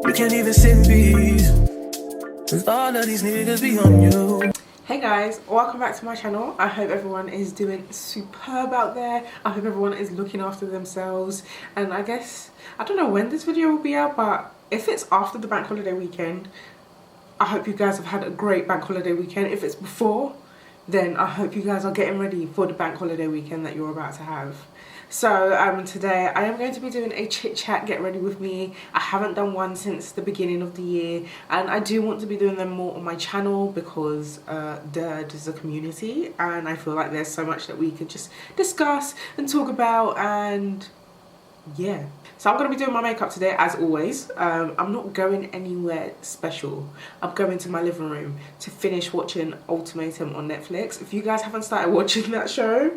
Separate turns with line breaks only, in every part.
We can't even sit in peace, cause all of these niggas be on you.
Hey guys, welcome back to my channel. I hope everyone is doing superb out there. I hope everyone is looking after themselves. And I guess, I don't know when this video will be out, but if it's after the bank holiday weekend, I hope you guys have had a great bank holiday weekend. If it's before, then I hope you guys are getting ready for the bank holiday weekend that you're about to have. So today I am going to be doing a chit chat get ready with me. I haven't done one since the beginning of the year, and I do want to be doing them more on my channel because there's a community and I feel like there's so much that we could just discuss and talk about. And yeah, so I'm going to be doing my makeup today as always. I'm not going anywhere special. I'm going to my living room to finish watching Ultimatum on Netflix. If you guys haven't started watching that show,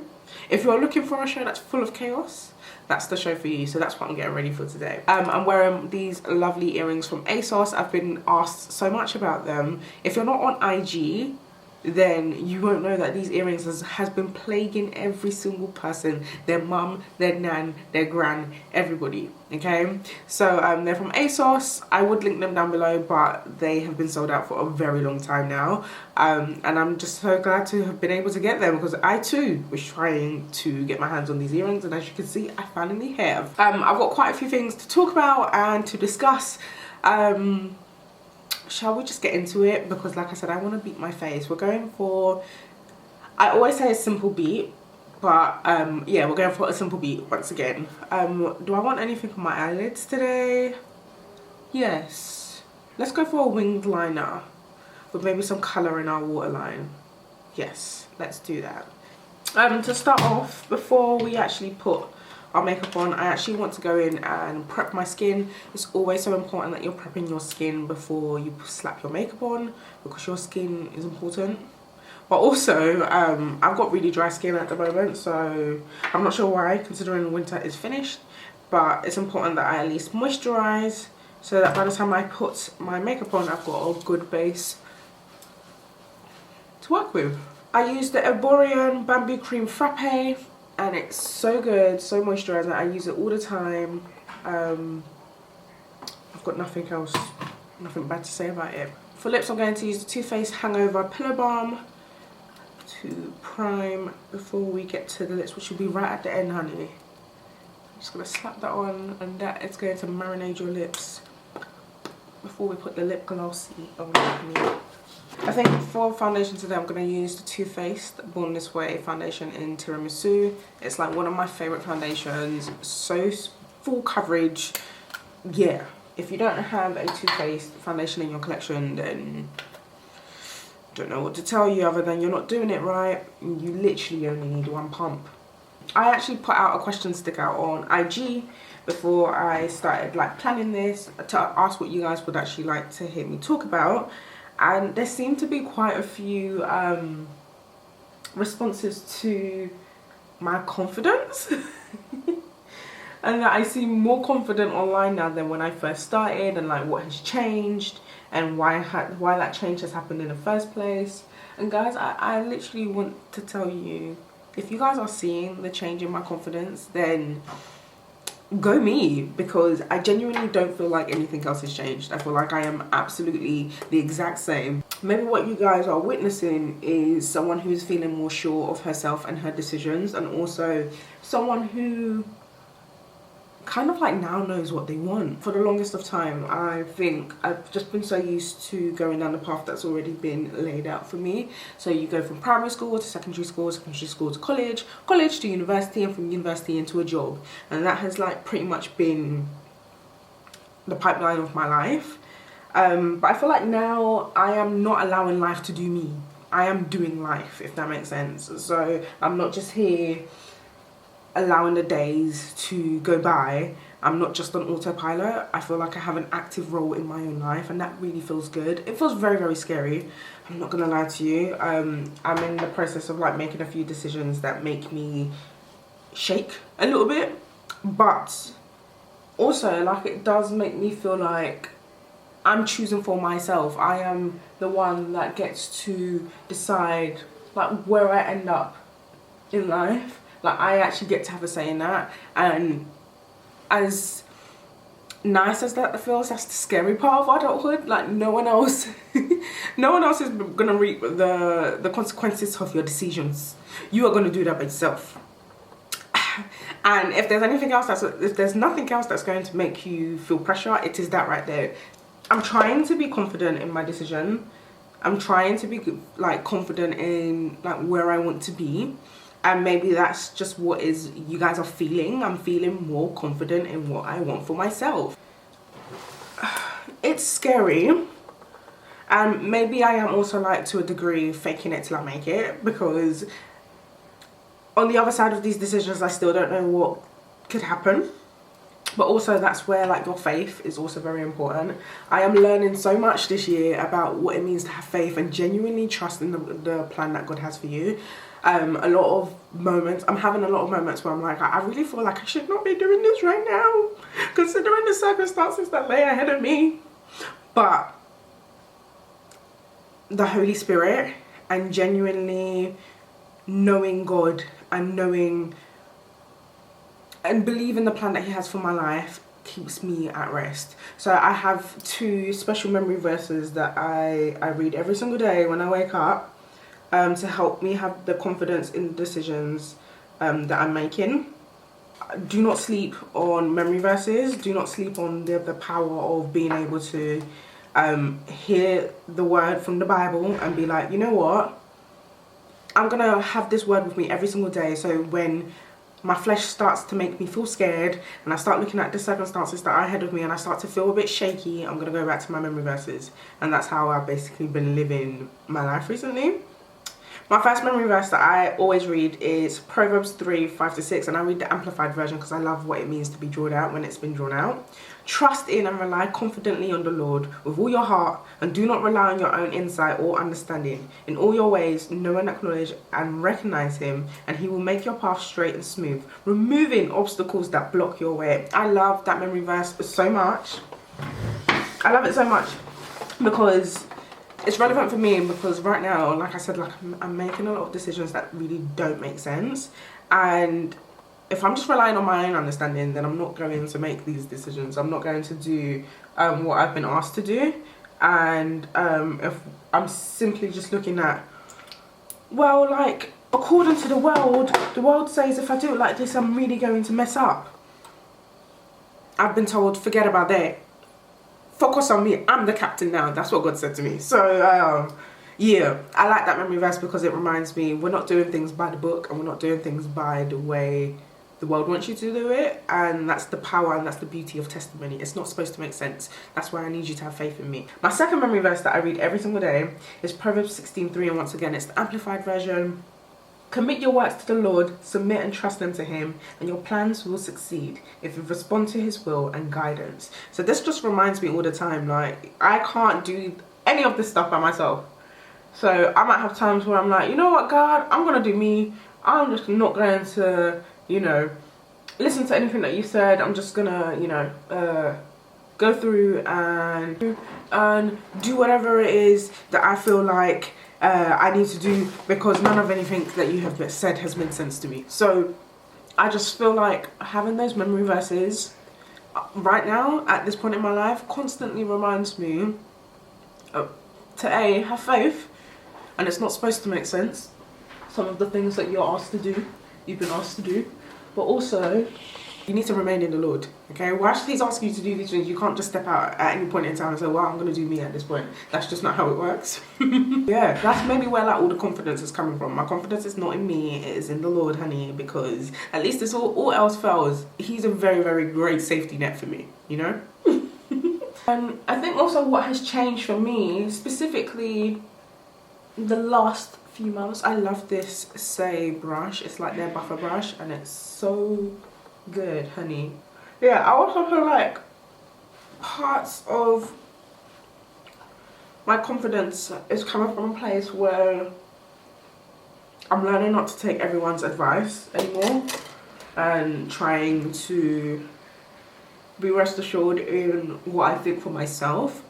if you're looking for a show that's full of chaos, that's the show for you. So that's what I'm getting ready for today. I'm wearing these lovely earrings from ASOS. I've been asked so much about them. If you're not on IG, then you won't know that these earrings has been plaguing every single person, their mum, their nan, their gran, everybody. Okay, so they're from ASOS. I would link them down below, but they have been sold out for a very long time now, and I'm just so glad to have been able to get them because I too was trying to get my hands on these earrings, and as you can see, I finally have. I've got quite a few things to talk about and to discuss. Shall we just get into it? Because like I said, I want to beat my face. We're going for, I always say a simple beat, but yeah, we're going for a simple beat once again. Do I want anything on my eyelids today? Yes. Let's go for a winged liner with maybe some colour in our waterline. Yes, let's do that. To start off, before we actually put our makeup on, I actually want to go in and prep my skin. It's always so important that you're prepping your skin before you slap your makeup on, because your skin is important. But also, I've got really dry skin at the moment, so I'm not sure why, considering winter is finished, but it's important that I at least moisturize so that by the time I put my makeup on, I've got a good base to work with. I used the Wavering Bamboo Cream Frappe, and it's so good, so moisturizing. I use it all the time. I've got nothing bad to say about it. For lips, I'm going to use the Too Faced Hangover Pillow Balm to prime before we get to the lips, which will be right at the end, honey. I'm just going to slap that on, and that is going to marinate your lips before we put the lip glossy on me. I think for foundation today, I'm going to use the Too Faced Born This Way foundation in Tiramisu. It's like one of my favourite foundations. So full coverage. Yeah, if you don't have a Too Faced foundation in your collection, then I don't know what to tell you other than you're not doing it right. You literally only need one pump. I actually put out a question stick out on IG before I started like planning this to ask what you guys would actually like to hear me talk about. And there seem to be quite a few responses to my confidence. And that I seem more confident online now than when I first started, and like what has changed and why that change has happened in the first place. And guys, I literally want to tell you, if you guys are seeing the change in my confidence, then go me, because I genuinely don't feel like anything else has changed. I feel like I am absolutely the exact same. Maybe what you guys are witnessing is someone who's feeling more sure of herself and her decisions, and also someone who kind of like now knows what they want. For the longest of time, I think I've just been so used to going down the path that's already been laid out for me. So you go from primary school to secondary school to college, college to university, and from university into a job. And that has like pretty much been the pipeline of my life. But I feel like now I am not allowing life to do me. I am doing life, if that makes sense. So I'm not just here allowing the days to go by. I'm not just on autopilot. I feel like I have an active role in my own life, and that really feels good. It feels very, very scary, I'm not gonna lie to you. I'm in the process of like making a few decisions that make me shake a little bit, but also like it does make me feel like I'm choosing for myself. I am the one that gets to decide like where I end up in life. Like I actually get to have a say in that. And as nice as that feels, that's the scary part of adulthood. Like no one else no one else is gonna reap the consequences of your decisions. You are gonna do that by yourself. And if there's anything else if there's nothing else that's going to make you feel pressure, it is that right there. I'm trying to be confident in my decision. I'm trying to be like confident in like where I want to be, and maybe that's just what is you guys are feeling. I'm feeling more confident in what I want for myself. It's scary, and maybe I am also like to a degree faking it till I make it, because on the other side of these decisions I still don't know what could happen. But also that's where like your faith is also very important. I am learning so much this year about what it means to have faith and genuinely trust in the plan that God has for you. I'm having a lot of moments where I'm like, I really feel like I should not be doing this right now, considering the circumstances that lay ahead of me. But the Holy Spirit and genuinely knowing God and knowing and believing the plan that He has for my life keeps me at rest. So I have 2 special memory verses that I read every single day when I wake up, to help me have the confidence in the decisions that I'm making. Do not sleep on memory verses. Do not sleep on the power of being able to hear the word from the Bible and be like, you know what? I'm gonna have this word with me every single day, so when my flesh starts to make me feel scared and I start looking at the circumstances that are ahead of me and I start to feel a bit shaky, I'm gonna go back to my memory verses. And that's how I've basically been living my life recently. My first memory verse that I always read is Proverbs 3:5-6, and I read the Amplified version because I love what it means to be drawn out when it's been drawn out. Trust in and rely confidently on the Lord with all your heart, and do not rely on your own insight or understanding. In all your ways, know and acknowledge and recognize Him, and He will make your path straight and smooth, removing obstacles that block your way. I love that memory verse so much. I love it so much because it's relevant for me, because right now, like I said, like I'm making a lot of decisions that really don't make sense, and if I'm just relying on my own understanding, then I'm not going to make these decisions. I'm not going to do what I've been asked to do. And if I'm simply just looking at, well, like according to the world says if I do it like this, I'm really going to mess up. I've been told, forget about that. Focus on me. I'm the captain now. That's what God said to me. So yeah, I like that memory verse because it reminds me we're not doing things by the book, and we're not doing things by the way the world wants you to do it. And that's the power and that's the beauty of testimony. It's not supposed to make sense. That's why I need you to have faith in me. My second memory verse that I read every single day is Proverbs 16:3, and once again it's the Amplified version. Commit your works to the Lord, submit and trust them to Him, and your plans will succeed if you respond to His will and guidance. So this just reminds me all the time, like I can't do any of this stuff by myself. So I might have times where I'm like, you know what, God, I'm gonna do me. I'm just not going to, you know, listen to anything that you said. I'm just gonna, you know, go through and do whatever it is that I feel like I need to do, because none of anything that you have said has made sense to me. So I just feel like having those memory verses right now at this point in my life constantly reminds me to A, have faith, and it's not supposed to make sense, some of the things that you're asked to do, you've been asked to do, but also you need to remain in the Lord, okay? Whilst He's asking you to do these things, you can't just step out at any point in time and say, well, I'm going to do me at this point. That's just not how it works. Yeah, that's maybe where like all the confidence is coming from. My confidence is not in me, it is in the Lord, honey, because at least it's all else fails, He's a very, very great safety net for me, you know? And I think also what has changed for me, specifically the last few months, I love this Say brush. It's like their buffer brush, and it's so good, honey. Yeah, I also feel like parts of my confidence is coming from a place where I'm learning not to take everyone's advice anymore, and trying to be rest assured in what I think for myself.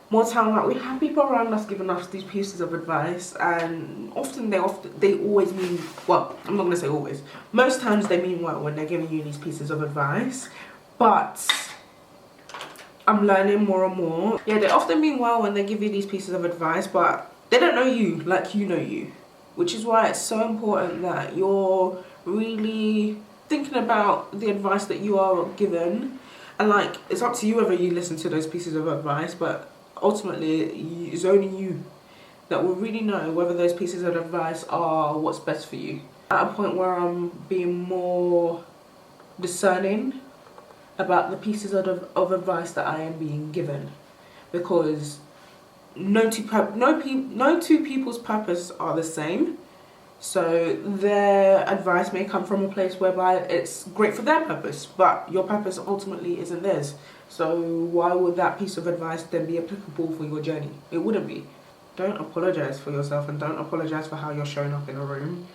More time, like we have people around us giving us these pieces of advice, and often they always mean, well, I'm not gonna say always, most times they mean well when they're giving you these pieces of advice, but I'm learning more and more. Yeah, they often mean well when they give you these pieces of advice, but they don't know you like you know you. Which is why it's so important that you're really thinking about the advice that you are given. And like, it's up to you whether you listen to those pieces of advice, but ultimately it's only you that will really know whether those pieces of advice are what's best for you. At a point where I'm being more discerning about the pieces of advice that I am being given, because no two people's purpose are the same. So their advice may come from a place whereby it's great for their purpose, but your purpose ultimately isn't theirs. So why would that piece of advice then be applicable for your journey? It wouldn't be. Don't apologize for yourself, and don't apologize for how you're showing up in a room.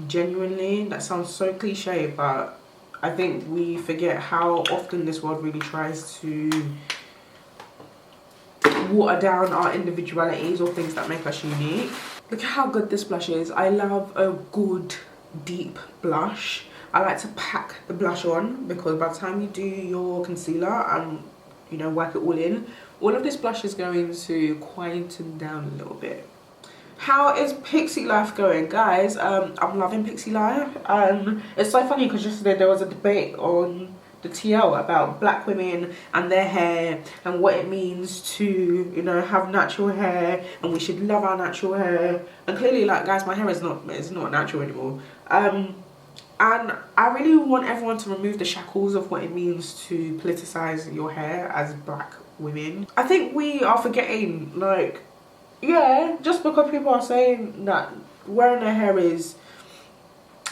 Genuinely, that sounds so cliche, but I think we forget how often this world really tries to water down our individualities or things that make us unique. Look at how good this blush is. I love a good deep blush. I like to pack the blush on, because by the time you do your concealer and you know, work it all of this blush is going to quieten down a little bit. How is Pixie life going, guys? I'm loving Pixie life. It's so funny because yesterday there was a debate on the TL about black women and their hair and what it means to, you know, have natural hair, and we should love our natural hair. And clearly, like, guys, my hair is not natural anymore. And I really want everyone to remove the shackles of what it means to politicize your hair as black women. I think we are forgetting, like, yeah, just because people are saying that wearing their hair is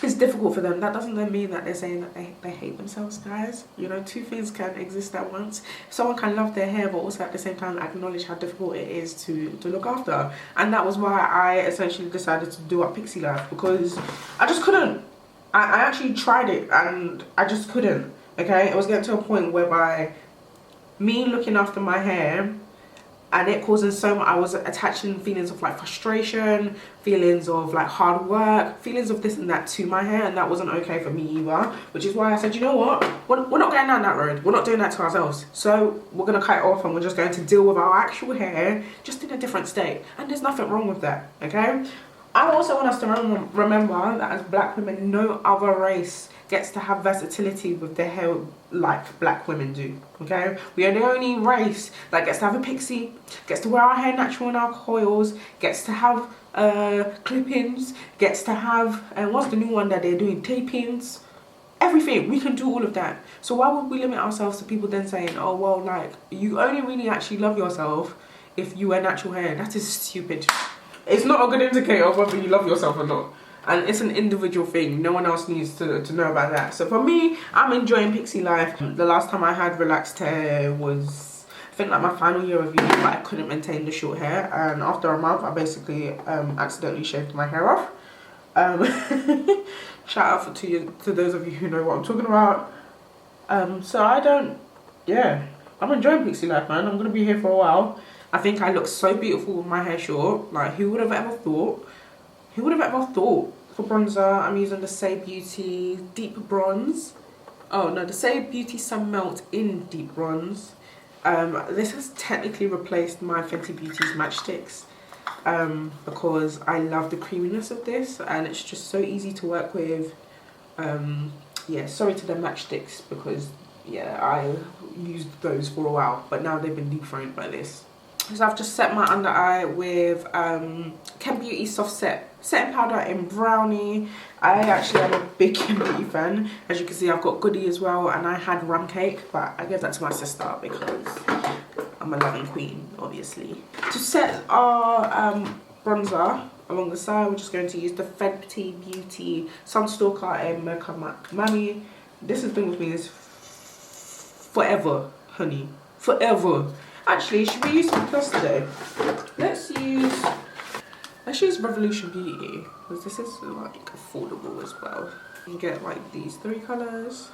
difficult for them, that doesn't then mean that they're saying that they hate themselves, guys. You know, two things can exist at once. Someone can love their hair but also at the same time acknowledge how difficult it is to look after. And that was why I essentially decided to do up Pixie life, because I just couldn't. I actually tried it and I just couldn't. Okay, it was getting to a point whereby me looking after my hair and it causing so much, I was attaching feelings of like frustration, feelings of like hard work, feelings of this and that to my hair, and that wasn't okay for me either. Which is why I said, you know what, we're not going down that road, we're not doing that to ourselves, so we're going to cut it off and we're just going to deal with our actual hair just in a different state. And there's nothing wrong with that, okay? I also want us to remember that as black women, no other race gets to have versatility with their hair like black women do, okay? We are the only race that gets to have a pixie, gets to wear our hair natural in our coils, gets to have clip-ins, gets to have, and what's the new one that they're doing, tape-ins, everything. We can do all of that. So why would we limit ourselves to people then saying, oh, well, like, you only really actually love yourself if you wear natural hair? That is stupid. It's not a good indicator of whether you love yourself or not. And it's an individual thing. No one else needs to know about that. So for me, I'm enjoying Pixie life. The last time I had relaxed hair was, I think, like my final year of uni, but I couldn't maintain the short hair. And after a month, I basically accidentally shaved my hair off. Shout out to those of you who know what I'm talking about. So I'm enjoying Pixie life, man. I'm going to be here for a while. I think I look so beautiful with my hair short. Like, who would have ever thought? Who would have ever thought? For bronzer, I'm using the Say Beauty Deep Bronze. Oh no, the Say Beauty Sun Melt in Deep Bronze. This has technically replaced my Fenty Beauty's matchsticks, because I love the creaminess of this and it's just so easy to work with. Yeah, sorry to the matchsticks, because yeah, I used those for a while, but now they've been dethroned by this. So I've just set my under eye with Ken Beauty Soft Setting Powder in Brownie. I actually am a big Ken Beauty fan. As you can see, I've got Goody as well, and I had Rum Cake, but I gave that to my sister because I'm a loving queen, obviously. To set our bronzer along the side, we're just going to use the Fenty Beauty Sunstalker in Mocha Mami. This has been with me this forever, honey, forever. Actually, should we use some plus today? Let's use Revolution Beauty, because this is like affordable as well. You can get like these 3 colours,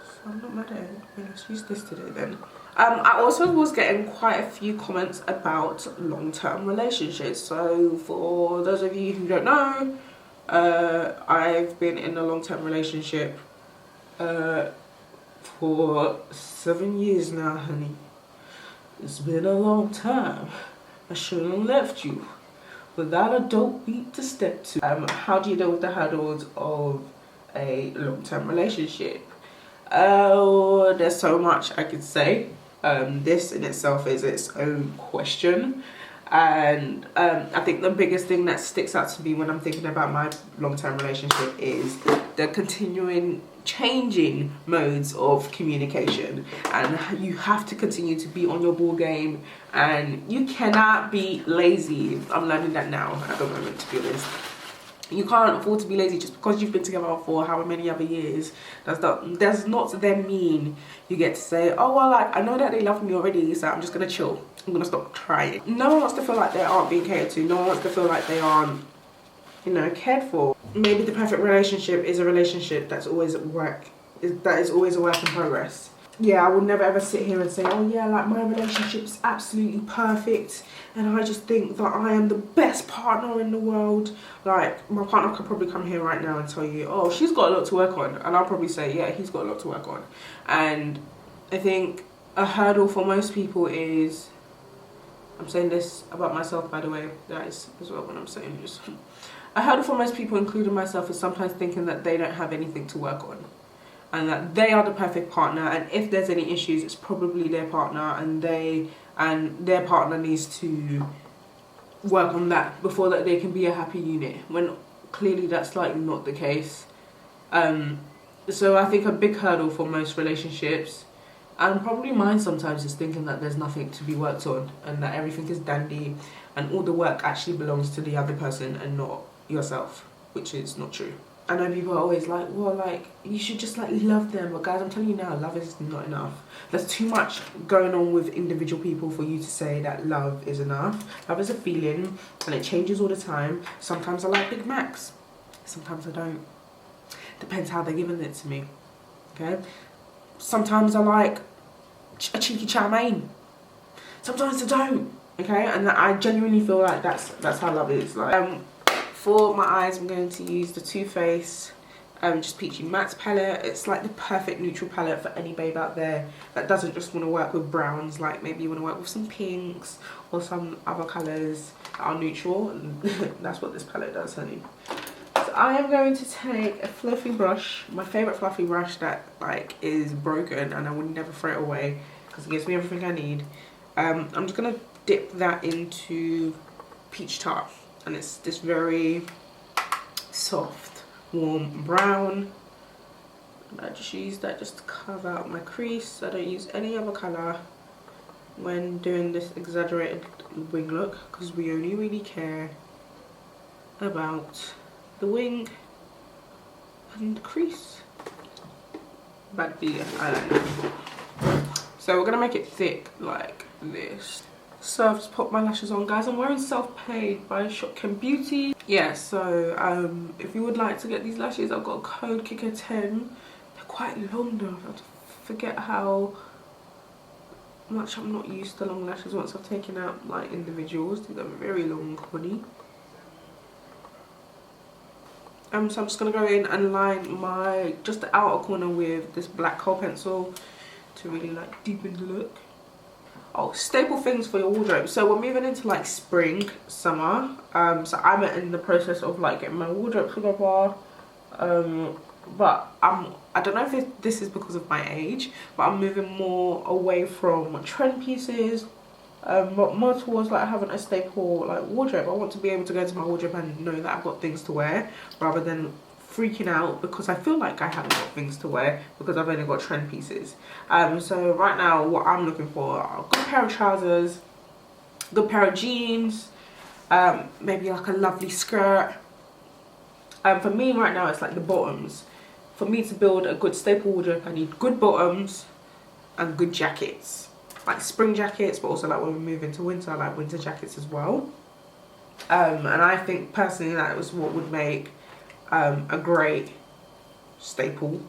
so I'm not mad at it. Let's use this today then. I also was getting quite a few comments about long-term relationships. So for those of you who don't know, I've been in a long-term relationship for 7 years now, honey. It's been a long time. I shouldn't have left you without a dope beat to step to. How do you deal with the hurdles of a long-term relationship? Oh, there's so much I could say. This in itself is its own question. And I think the biggest thing that sticks out to me when I'm thinking about my long-term relationship is the continuing changing modes of communication, and you have to continue to be on your ball game, and you cannot be lazy. I'm learning that now at the moment, to be honest. You can't afford to be lazy just because you've been together for however many other years. Does not then mean you get to say, oh well, like, I know that they love me already, so I'm just gonna chill. I'm gonna stop trying. No one wants to feel like they aren't being catered to. No one wants to feel like they aren't, you know, cared for. Maybe the perfect relationship is a relationship that's always at work, that is always a work in progress. Yeah, I will never ever sit here and say, oh yeah, like my relationship is absolutely perfect and I just think that I am the best partner in the world. Like, my partner could probably come here right now and tell you, oh, she's got a lot to work on. And I'll probably say, yeah, he's got a lot to work on. And I think a hurdle for most people is, I'm saying this about myself, by the way, guys, as well, when I'm saying this. A hurdle for most people, including myself, is sometimes thinking that they don't have anything to work on. And that they are the perfect partner, and if there's any issues, it's probably their partner, and their partner needs to work on that before that they can be a happy unit, when clearly that's like not the case. So I think a big hurdle for most relationships, and probably mine sometimes, is thinking that there's nothing to be worked on and that everything is dandy and all the work actually belongs to the other person and not yourself, which is not true. I know people are always like, well, like, you should just like love them. But guys, I'm telling you now, love is not enough. There's too much going on with individual people for you to say that love is enough. Love is a feeling and it changes all the time. Sometimes I like Big Macs. Sometimes I don't. Depends how they're giving it to me. Okay? Sometimes I like a cheeky chow mein. Sometimes I don't. Okay? And I genuinely feel like that's how love is. Like, for my eyes, I'm going to use the Too Faced just Peachy Matte palette. It's like the perfect neutral palette for any babe out there that doesn't just want to work with browns. Like, maybe you want to work with some pinks or some other colours that are neutral. And that's what this palette does, honey. So I am going to take a fluffy brush, my favourite fluffy brush that like is broken and I would never throw it away because it gives me everything I need. I'm just going to dip that into Peach Tart. And it's this very soft, warm brown. And I just use that just to cover out my crease. I don't use any other colour when doing this exaggerated wing look, because we only really care about the wing and the crease. Bad the eyeliner. So we're going to make it thick like this. So I've just put my lashes on, guys. I'm wearing Self-Paid by Shopkin Beauty. Yeah, so if you would like to get these lashes, I've got a code Kicker10. They're quite long though. I forget how much I'm not used to long lashes once I've taken out like individuals. They're very long, honey. So I'm just gonna go in and line just the outer corner with this black kohl pencil to really like deepen the look. Oh, staple things for your wardrobe. So we're moving into like spring, summer. So I'm in the process of like getting my wardrobe together. But I don't know if this is because of my age, but I'm moving more away from trend pieces, but more towards like having a staple like wardrobe. I want to be able to go to my wardrobe and know that I've got things to wear, rather than freaking out because I feel like I haven't got things to wear because I've only got trend pieces. So right now what I'm looking for are a good pair of trousers, good pair of jeans, maybe like a lovely skirt. For me right now it's like the bottoms. For me to build a good staple wardrobe, I need good bottoms and good jackets, like spring jackets, but also like when we move into winter, I like winter jackets as well. And I think personally that was what would make a great staple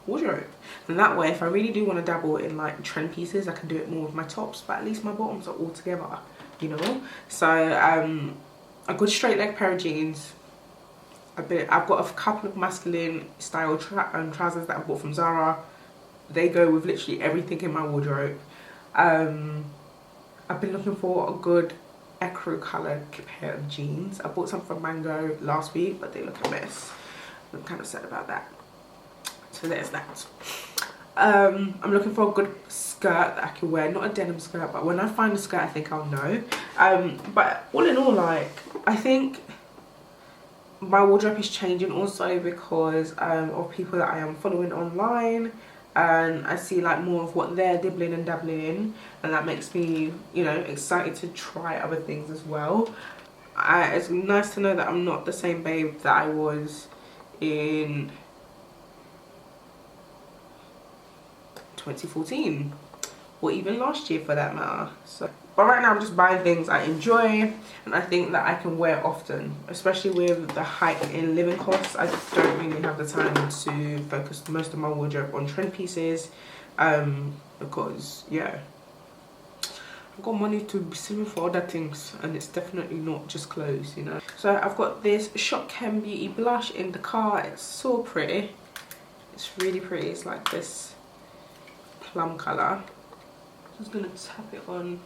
wardrobe. And that way, if I really do want to dabble in like trend pieces, I can do it more with my tops, but at least my bottoms are all together, you know. So a good straight leg pair of jeans. I've got a couple of masculine style trousers that I bought from Zara. They go with literally everything in my wardrobe. I've been looking for a good ecru coloured pair of jeans. I bought some from Mango last week, but they look a mess. I'm kind of sad about that. So there's that. I'm looking for a good skirt that I can wear. Not a denim skirt, but when I find a skirt, I think I'll know. But all in all, like, I think my wardrobe is changing also because of people that I am following online, and I see like more of what they're dibbling and dabbling in, and that makes me, you know, excited to try other things as well. It's nice to know that I'm not the same babe that I was in 2014 or even last year for that matter. So, but right now I'm just buying things I enjoy and I think that I can wear often, especially with the hike in living costs. I don't really have the time to focus most of my wardrobe on trend pieces, because yeah, I've got money to be saving for other things, and it's definitely not just clothes, you know. So I've got this Shop Ken Beauty blush in the car. It's so pretty. It's really pretty. It's like this plum colour. Just gonna tap it on.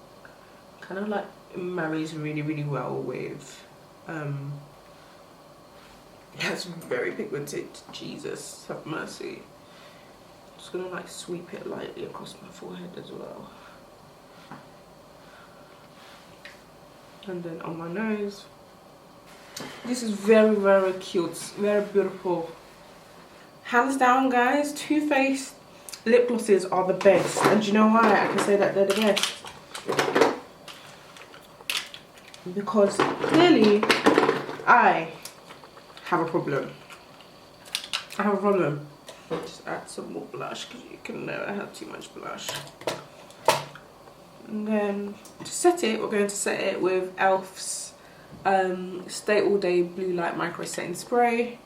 Kind of like it marries really well with that's very pigmented. Jesus have mercy. Just gonna like sweep it lightly across my forehead as well, and then on my nose. This is very cute, very beautiful. Hands down, guys, Too Faced lip glosses are the best, and do you know why I can say that they're the best? Because clearly I have a problem. I have a problem. Just add some more blush because you can never have too much blush. And then to set it, we're going to set it with e.l.f.'s Stay All Day Blue Light Micro Setting Spray.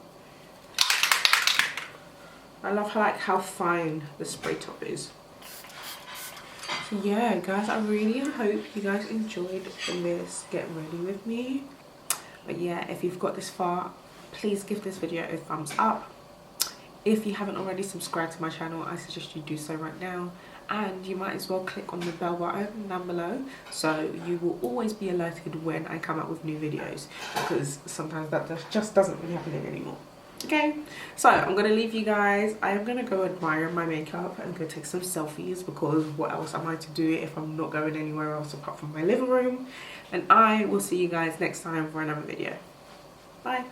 I love how fine the spray top is. So yeah, guys, I really hope you guys enjoyed this Get Ready With Me. But yeah, if you've got this far, please give this video a thumbs up. If you haven't already subscribed to my channel, I suggest you do so right now. And you might as well click on the bell button down below so you will always be alerted when I come out with new videos, because sometimes that just doesn't really happen anymore. Okay, so I'm gonna leave you guys. I am gonna go admire my makeup and go take some selfies, because what else am I to do if I'm not going anywhere else apart from my living room? And I will see you guys next time for another video. Bye.